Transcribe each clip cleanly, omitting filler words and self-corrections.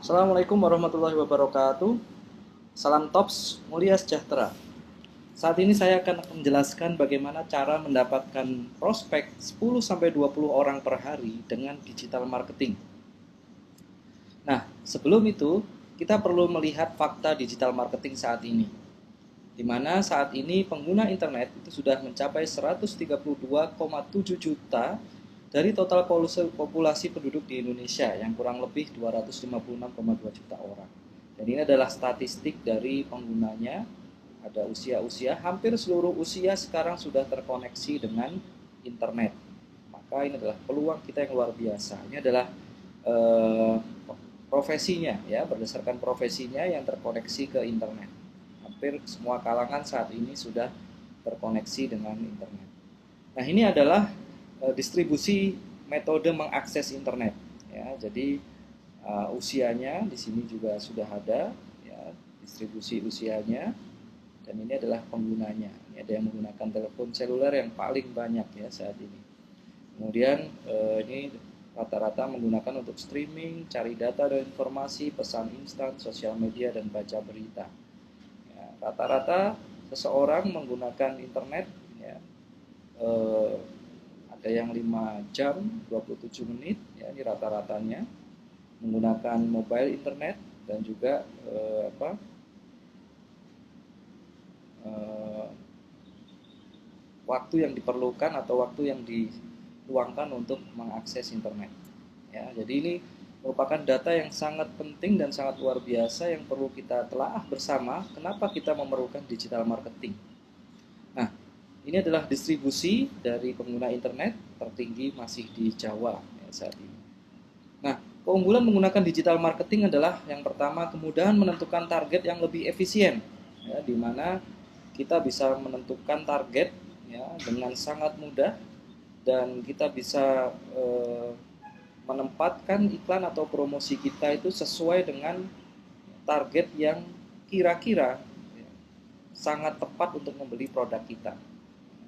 Assalamualaikum warahmatullahi wabarakatuh. Salam Tops, mulia sejahtera. Saat ini saya akan menjelaskan bagaimana cara mendapatkan prospek 10-20 orang per hari dengan digital marketing. Nah, sebelum itu, kita perlu melihat fakta digital marketing saat ini, di mana saat ini pengguna internet itu sudah mencapai 132,7 juta dari total populasi penduduk di Indonesia yang kurang lebih 256,2 juta orang. Dan ini adalah statistik dari penggunanya. Ada usia-usia, hampir seluruh usia sekarang sudah terkoneksi dengan internet. Maka ini adalah peluang kita yang luar biasa. Ini adalah eh, profesinya, ya, berdasarkan profesinya yang terkoneksi ke internet. Hampir semua kalangan saat ini sudah terkoneksi dengan internet. Nah, ini adalah distribusi metode mengakses internet, ya. Jadi usianya di sini juga sudah ada, ya, distribusi usianya, dan ini adalah penggunanya. Ini ada yang menggunakan telepon seluler yang paling banyak, ya, saat ini. Kemudian ini rata-rata menggunakan untuk streaming, cari data dan informasi, pesan instan, sosial media, dan baca berita. Ya, rata-rata seseorang menggunakan internet, ya, eh, ada yang 5 jam 27 menit, ya, ini rata-ratanya menggunakan mobile internet, dan juga eh, waktu yang diperlukan atau waktu yang diluangkan untuk mengakses internet. Ya, jadi ini merupakan data yang sangat penting dan sangat luar biasa yang perlu kita telaah bersama. Kenapa kita memerlukan digital marketing? Nah, ini adalah distribusi dari pengguna internet tertinggi masih di Jawa, ya, saat ini. Nah, keunggulan menggunakan digital marketing adalah yang pertama, kemudahan menentukan target yang lebih efisien, ya, di mana kita bisa menentukan target, ya, dengan sangat mudah, dan kita bisa menempatkan iklan atau promosi kita itu sesuai dengan target yang kira-kira, ya, sangat tepat untuk membeli produk kita.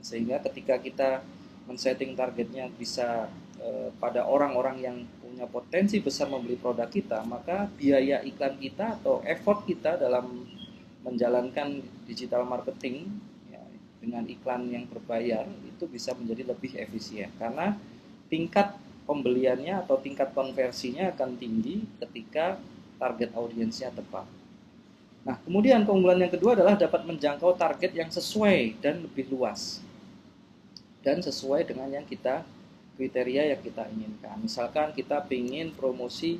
Sehingga ketika kita men-setting targetnya bisa pada orang-orang yang punya potensi besar membeli produk kita, maka biaya iklan kita atau effort kita dalam menjalankan digital marketing, ya, dengan iklan yang berbayar itu bisa menjadi lebih efisien, karena tingkat pembeliannya atau tingkat konversinya akan tinggi ketika target audiensnya tepat. Nah, kemudian keunggulan yang kedua adalah dapat menjangkau target yang sesuai dan lebih luas, dan sesuai dengan yang kita kriteria yang kita inginkan. Misalkan kita ingin promosi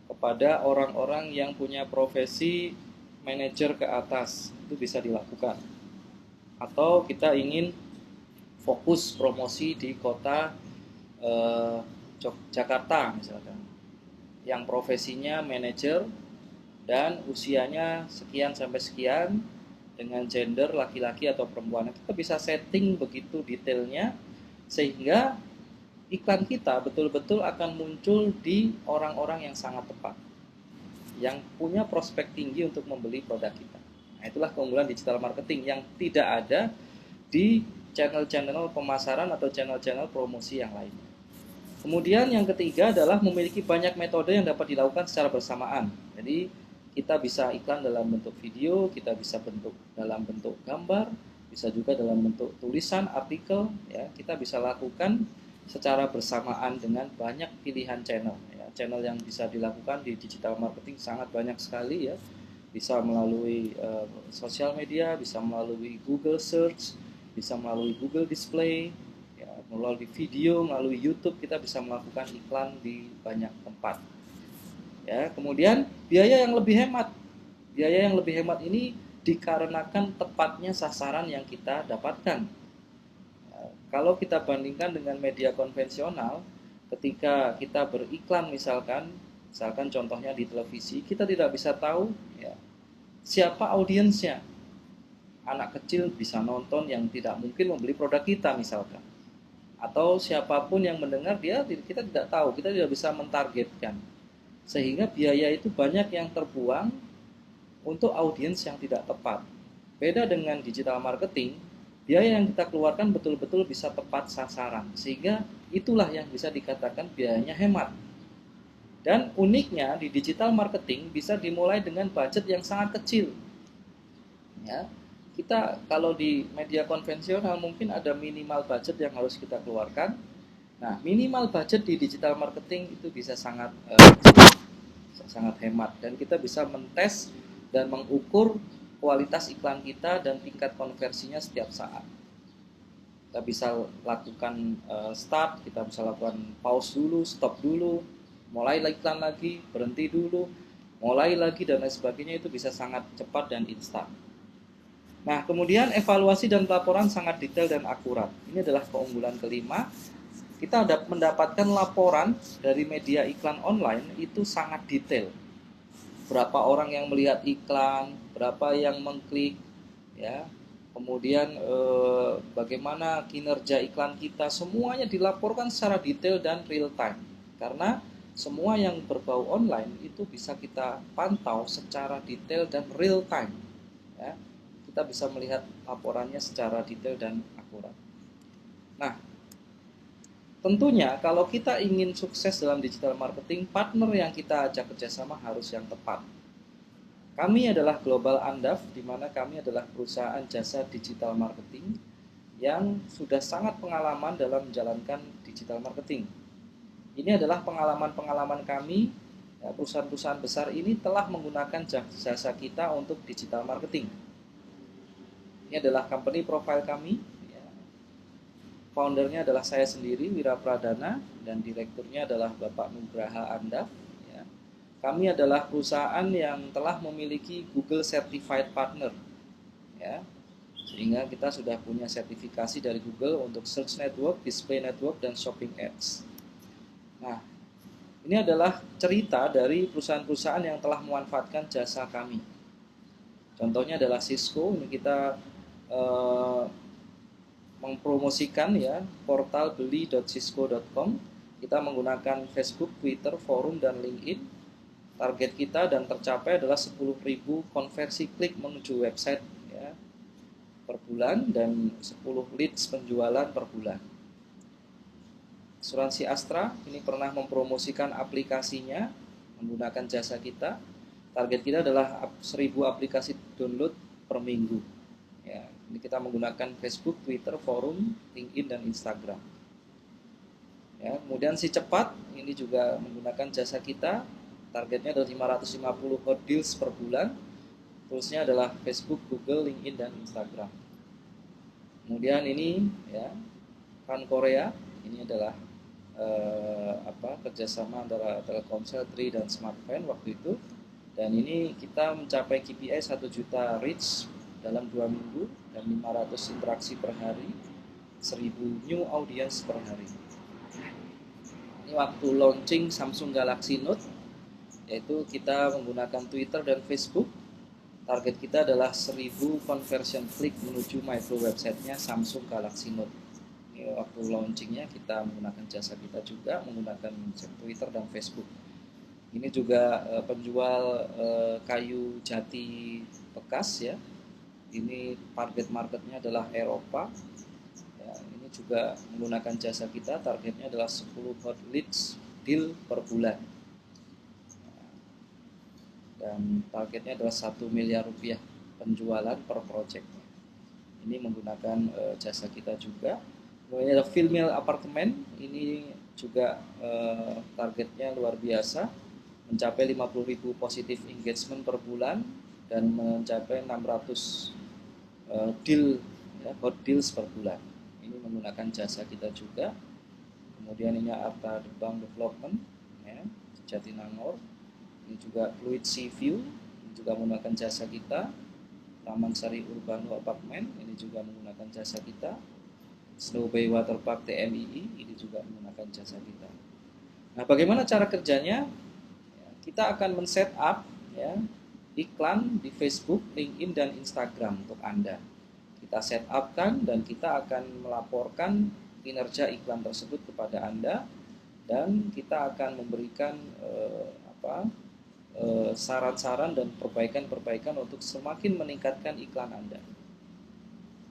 kepada orang-orang yang punya profesi manajer ke atas, itu bisa dilakukan. Atau kita ingin fokus promosi di kota Jakarta misalkan, yang profesinya manajer dan usianya sekian sampai sekian, dengan gender laki-laki atau perempuan. Kita bisa setting begitu detailnya sehingga iklan kita betul-betul akan muncul di orang-orang yang sangat tepat, yang punya prospek tinggi untuk membeli produk kita. Nah, itulah keunggulan digital marketing yang tidak ada di channel-channel pemasaran atau channel-channel promosi yang lainnya. Kemudian yang ketiga adalah memiliki banyak metode yang dapat dilakukan secara bersamaan. Jadi kita bisa iklan dalam bentuk video, kita bisa bentuk dalam bentuk gambar, bisa juga dalam bentuk tulisan, artikel, ya. Kita bisa lakukan secara bersamaan dengan banyak pilihan channel, ya. Channel yang bisa dilakukan di digital marketing sangat banyak sekali, ya. Bisa melalui sosial media, bisa melalui Google Search, bisa melalui Google Display, melalui video, melalui YouTube. Kita bisa melakukan iklan di banyak tempat, ya. Kemudian biaya yang lebih hemat. Biaya yang lebih hemat ini dikarenakan tepatnya sasaran yang kita dapatkan. Ya, kalau kita bandingkan dengan media konvensional, ketika kita beriklan misalkan contohnya di televisi, kita tidak bisa tahu, ya, siapa audiensnya. Anak kecil bisa nonton yang tidak mungkin membeli produk kita misalkan, atau siapapun yang mendengar, kita tidak tahu, kita tidak bisa mentargetkan, sehingga biaya itu banyak yang terbuang untuk audiens yang tidak tepat. Beda dengan digital marketing, biaya yang kita keluarkan betul-betul bisa tepat sasaran, sehingga itulah yang bisa dikatakan biayanya hemat. Dan uniknya di digital marketing bisa dimulai dengan budget yang sangat kecil. Ya, kita kalau di media konvensional mungkin ada minimal budget yang harus kita keluarkan. Nah, minimal budget di digital marketing itu bisa sangat hemat, dan kita bisa mentes dan mengukur kualitas iklan kita dan tingkat konversinya setiap saat. Kita bisa lakukan start, kita bisa lakukan pause dulu, stop dulu, mulai iklan lagi, berhenti dulu, mulai lagi, dan lain sebagainya. Itu bisa sangat cepat dan instan. Nah, kemudian evaluasi dan laporan sangat detail dan akurat. Ini adalah keunggulan kelima. Kita mendapatkan laporan dari media iklan online itu sangat detail. Berapa orang yang melihat iklan, berapa yang mengklik, ya. Kemudian bagaimana kinerja iklan kita, semuanya dilaporkan secara detail dan real time. Karena semua yang berbau online itu bisa kita pantau secara detail dan real time. Ya. Kita bisa melihat laporannya secara detail dan akurat. Nah, tentunya kalau kita ingin sukses dalam digital marketing, partner yang kita ajak kerjasama harus yang tepat. Kami adalah Global Andaf, di mana kami adalah perusahaan jasa digital marketing yang sudah sangat pengalaman dalam menjalankan digital marketing. Ini adalah pengalaman-pengalaman kami. Perusahaan-perusahaan besar ini telah menggunakan jasa kita untuk digital marketing. Ini adalah company profile kami. Foundernya adalah saya sendiri, Wira Pradana, dan direkturnya adalah Bapak Nugraha Andaf. Kami adalah perusahaan yang telah memiliki Google Certified Partner, sehingga kita sudah punya sertifikasi dari Google untuk Search Network, Display Network, dan Shopping Ads. Nah, ini adalah cerita dari perusahaan-perusahaan yang telah memanfaatkan jasa kami. Contohnya adalah Cisco. Ini kita mempromosikan portal beli.cisco.com. Kita menggunakan Facebook, Twitter, forum, dan LinkedIn. Target kita dan tercapai adalah 10.000 konversi klik menuju website per bulan dan 10 leads penjualan per bulan. Asuransi Astra ini pernah mempromosikan aplikasinya menggunakan jasa kita. Target kita adalah 1.000 aplikasi download per minggu. Ini kita menggunakan Facebook, Twitter, forum, LinkedIn, dan Instagram. Kemudian si cepat ini juga menggunakan jasa kita. Targetnya adalah 550 hot deals per bulan. Toolsnya adalah Facebook, Google, LinkedIn, dan Instagram. Kemudian ini Kan Korea. Ini adalah kerjasama antara Telkomsel, Tri, dan Smartfren waktu itu. Dan ini kita mencapai KPI 1 juta reach dalam 2 minggu dan 500 interaksi per hari, 1.000 new audience per hari. Ini waktu launching Samsung Galaxy Note, yaitu kita menggunakan Twitter dan Facebook. Target kita adalah 1.000 conversion klik menuju micro websitenya Samsung Galaxy Note. Ini waktu launchingnya kita menggunakan jasa kita juga, menggunakan Twitter dan Facebook. Ini juga penjual kayu jati bekas ya. Ini target marketnya adalah Eropa. Ini juga menggunakan jasa kita. Targetnya adalah 10 hot leads deal per bulan. Dan targetnya adalah 1 miliar rupiah penjualan per project. Ini menggunakan jasa kita juga. Kemudian ada Filmil Apartemen. Ini juga targetnya luar biasa, mencapai 50.000 positif engagement per bulan dan mencapai 600 deal hot deals per bulan. Ini menggunakan jasa kita juga. Kemudian ini Arta Bank Development Jatinangor. Ini juga Fluid Sea View, ini juga menggunakan jasa kita. Taman Sari Urbano Apartment, ini juga menggunakan jasa kita. Snow Bay Waterpark TMII, ini juga menggunakan jasa kita. Nah, bagaimana cara kerjanya? Kita akan men-set up iklan di Facebook, LinkedIn, dan Instagram untuk Anda. Kita set up dan kita akan melaporkan kinerja iklan tersebut kepada Anda, dan kita akan memberikan saran-saran dan perbaikan-perbaikan untuk semakin meningkatkan iklan Anda.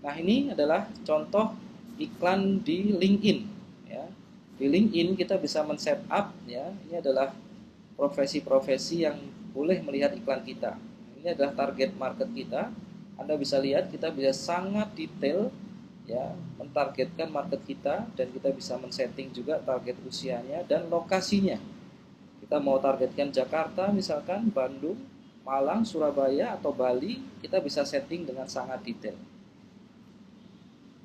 Nah, ini adalah contoh iklan di LinkedIn. Di LinkedIn kita bisa men-set up. Ini adalah profesi-profesi yang boleh melihat iklan kita. Ini adalah target market kita. Anda bisa lihat kita bisa sangat detail ya mentargetkan market kita, dan kita bisa men-setting juga target usianya dan lokasinya. Kita mau targetkan Jakarta misalkan, Bandung, Malang, Surabaya, atau Bali, kita bisa setting dengan sangat detail.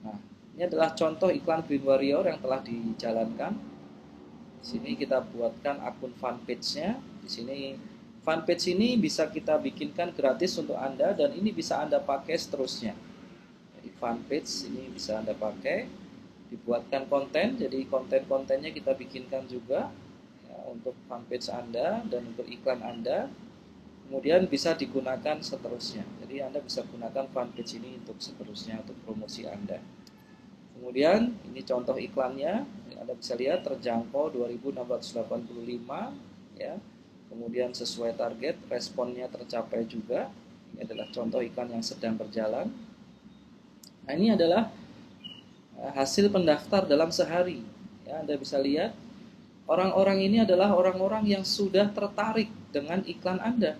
Nah, ini adalah contoh iklan Green Warrior yang telah dijalankan. Di sini kita buatkan akun fanpage-nya. Di sini fanpage ini bisa kita bikinkan gratis untuk Anda, dan ini bisa Anda pakai seterusnya. Jadi fanpage ini bisa Anda pakai, dibuatkan konten, jadi konten-kontennya kita bikinkan juga ya, untuk fanpage Anda dan untuk iklan Anda. Kemudian bisa digunakan seterusnya. Jadi Anda bisa gunakan fanpage ini untuk seterusnya, untuk promosi Anda. Kemudian ini contoh iklannya, Anda bisa lihat terjangkau 2.685 ya. Kemudian sesuai target, responnya tercapai juga. Ini adalah contoh iklan yang sedang berjalan. Nah, ini adalah hasil pendaftar dalam sehari. Ya, Anda bisa lihat orang-orang ini adalah orang-orang yang sudah tertarik dengan iklan Anda.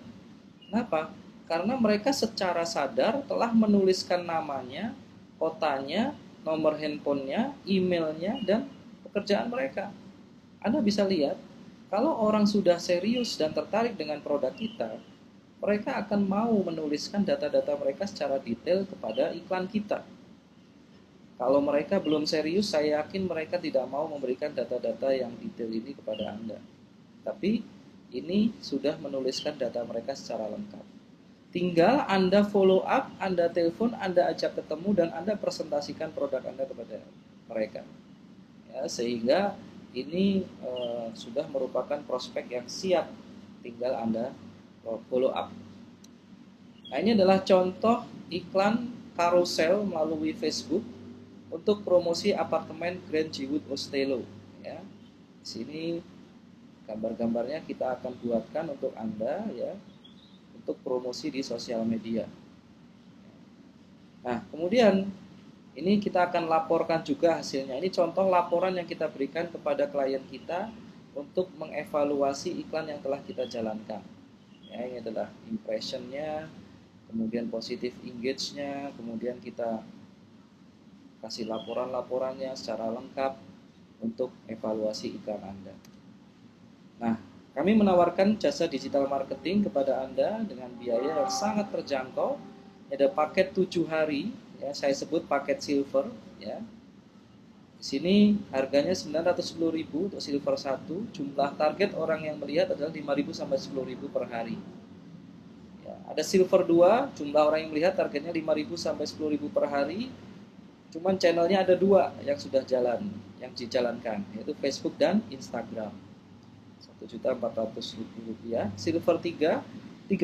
Kenapa? Karena mereka secara sadar telah menuliskan namanya, kotanya, nomor handphonenya, emailnya, dan pekerjaan mereka. Anda bisa lihat, kalau orang sudah serius dan tertarik dengan produk kita, mereka akan mau menuliskan data-data mereka secara detail kepada iklan kita. Kalau mereka belum serius, saya yakin mereka tidak mau memberikan data-data yang detail ini kepada Anda. Tapi ini sudah menuliskan data mereka secara lengkap. Tinggal Anda follow up, Anda telepon, Anda ajak ketemu, dan Anda presentasikan produk Anda kepada mereka. Ya, sehingga ini sudah merupakan prospek yang siap, tinggal Anda follow up. Nah, ini adalah contoh iklan carousel melalui Facebook untuk promosi apartemen Grand Jiwood Ostello. Ya, di sini gambar-gambarnya kita akan buatkan untuk Anda ya, untuk promosi di sosial media. Nah, kemudian ini kita akan laporkan juga hasilnya. Ini contoh laporan yang kita berikan kepada klien kita untuk mengevaluasi iklan yang telah kita jalankan. Ya, ini adalah impressionnya, kemudian positif engage-nya, kemudian kita kasih laporan-laporannya secara lengkap untuk evaluasi iklan Anda. Nah, kami menawarkan jasa digital marketing kepada Anda dengan biaya yang sangat terjangkau. Ada paket 7 hari, ya, saya sebut paket silver, ya. Di sini harganya 910.000 untuk silver 1. Jumlah target orang yang melihat adalah 5.000 sampai 10.000 per hari. Ya, ada silver 2, jumlah orang yang melihat targetnya 5.000 sampai 10.000 per hari. Cuman channelnya ada 2 yang sudah jalan, yang dijalankan, yaitu Facebook dan Instagram. Rp1.400.000. Silver 3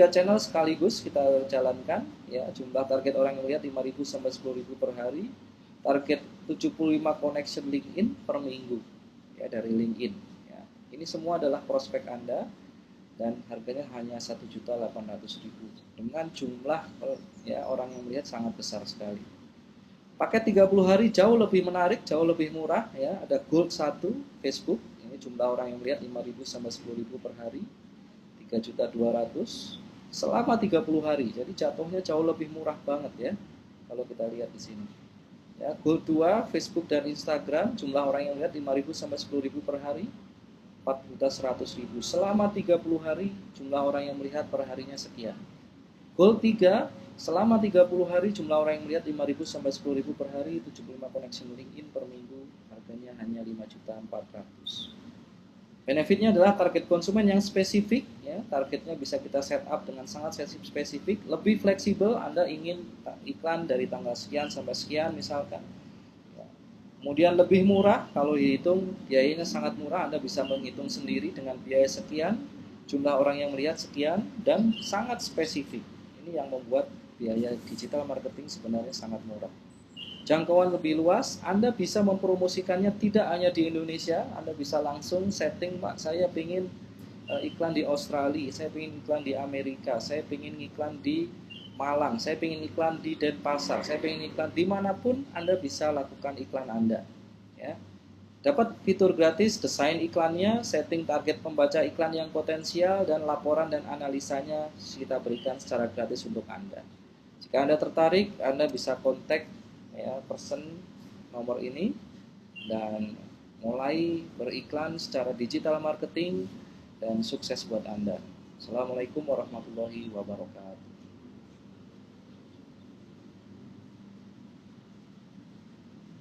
channel sekaligus kita jalankan ya, jumlah target orang yang lihat 5.000 sampai 10.000 per hari, target 75 connection LinkedIn per minggu ya, dari LinkedIn ya. Ini semua adalah prospek Anda dan harganya hanya 1.800.000 dengan jumlah ya orang yang melihat sangat besar sekali. Paket 30 hari jauh lebih menarik, jauh lebih murah ya. Ada Gold 1 Facebook, ini jumlah orang yang melihat 5.000 sampai 10.000 per hari, 3.200.000 selama 30 hari. Jadi jatuhnya jauh lebih murah banget ya kalau kita lihat di sini. Ya, Gold 2 Facebook dan Instagram, jumlah orang yang melihat 5.000 sampai 10.000 per hari, 4.100.000 selama 30 hari, jumlah orang yang melihat per harinya sekian. Gold 3 selama 30 hari, jumlah orang yang melihat 5.000 sampai 10.000 per hari, 75 connection LinkedIn per minggu, harganya hanya 5.400.000. Benefitnya adalah target konsumen yang spesifik, ya, targetnya bisa kita set up dengan sangat spesifik, lebih fleksibel. Anda ingin iklan dari tanggal sekian sampai sekian misalkan. Ya. Kemudian lebih murah, kalau dihitung biayanya sangat murah, Anda bisa menghitung sendiri dengan biaya sekian, jumlah orang yang melihat sekian, dan sangat spesifik. Ini yang membuat biaya digital marketing sebenarnya sangat murah. Jangkauan lebih luas, Anda bisa mempromosikannya tidak hanya di Indonesia, Anda bisa langsung setting, Pak, saya ingin iklan di Australia, saya ingin iklan di Amerika, saya ingin iklan di Malang, saya ingin iklan di Denpasar, saya ingin iklan dimanapun, Anda bisa lakukan iklan Anda. Ya. Dapat fitur gratis, desain iklannya, setting target pembaca iklan yang potensial, dan laporan dan analisanya kita berikan secara gratis untuk Anda. Jika Anda tertarik, Anda bisa kontak ya, person nomor ini dan mulai beriklan secara digital marketing dan sukses buat Anda. Assalamualaikum warahmatullahi wabarakatuh.